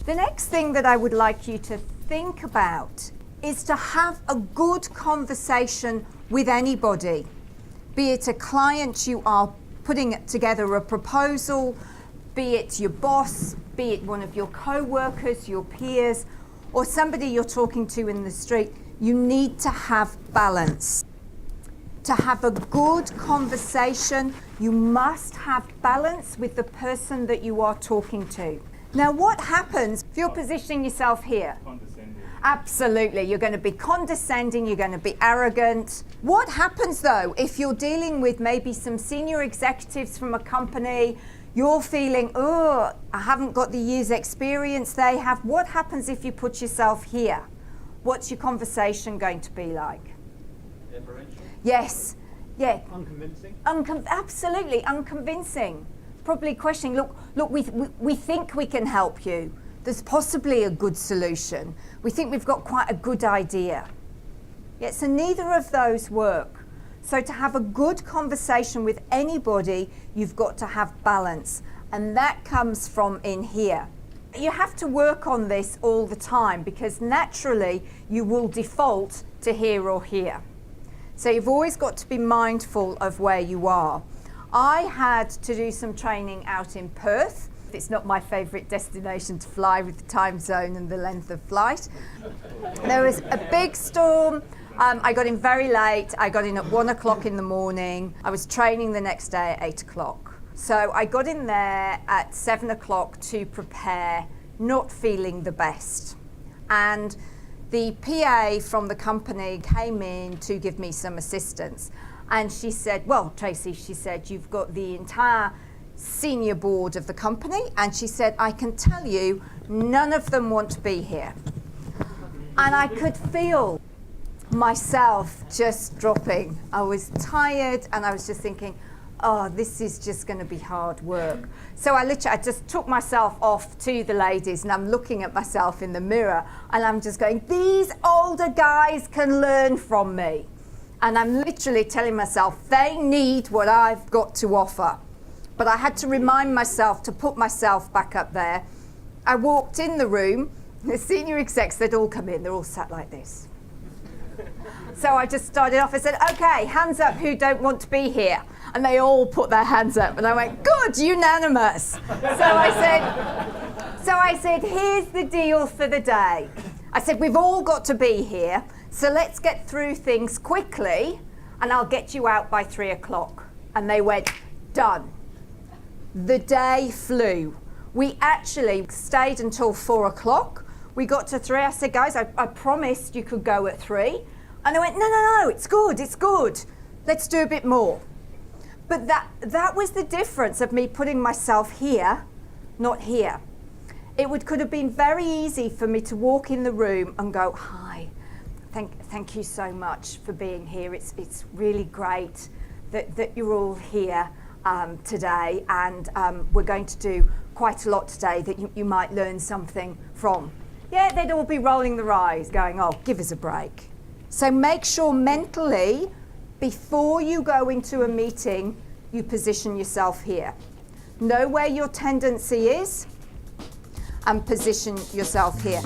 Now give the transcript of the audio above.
The next thing that I would like you to think about is to have a good conversation with anybody, be it a client you are putting together a proposal, be it your boss, be it one of your co-workers, your peers, or somebody you're talking to in the street. You need to have balance. To have a good conversation, you must have balance with the person that you are talking to. Now, what happens if you're positioning yourself here? Condescending. Absolutely. You're going to be condescending, you're going to be arrogant. What happens though if you're dealing with maybe some senior executives from a company, you're feeling, oh, I haven't got the years experience they have. What happens if you put yourself here? What's your conversation going to be like? Deferential. Yes. Yeah. Unconvincing. Absolutely unconvincing. Probably questioning, look, we think we can help you. There's possibly a good solution. We think we've got quite a good idea. Yet, so neither of those work. So to have a good conversation with anybody, you've got to have balance. And that comes from in here. You have to work on this all the time because naturally you will default to here or here. So you've always got to be mindful of where you are. I had to do some training out in Perth. It's not my favourite destination to fly with the time zone and the length of flight. There was a big storm. I got in very late. I got in at 1 o'clock in the morning. I was training the next day at 8 o'clock. So I got in there at 7 o'clock to prepare, not feeling the best. And the PA from the company came in to give me some assistance. And she said, well, Tracy, she said, you've got the entire senior board of the company. And she said, I can tell you, none of them want to be here. And I could feel myself just dropping. I was tired and I was just thinking, oh, this is just going to be hard work. So I just took myself off to the ladies and I'm looking at myself in the mirror and I'm just going, these older guys can learn from me. And I'm literally telling myself, they need what I've got to offer. But I had to remind myself to put myself back up there. I walked in the room, the senior execs, they'd all come in, they're all sat like this. So I just started off, I said, okay, hands up who don't want to be here. And they all put their hands up and I went, good, unanimous. So I said, here's the deal for the day. I said, we've all got to be here. So let's get through things quickly and I'll get you out by 3 o'clock. And they went, done. The day flew. We actually stayed until 4 o'clock. We got to 3. I said, guys, I promised you could go at 3. And they went, no, it's good. Let's do a bit more. But that was the difference of me putting myself here, not here. It could have been very easy for me to walk in the room and go, hi, thank you so much for being here. It's really great that you're all here today, and we're going to do quite a lot today that you might learn something from. Yeah, they'd all be rolling their eyes, going, oh, give us a break. So make sure mentally, before you go into a meeting, you position yourself here. Know where your tendency is and position yourself here.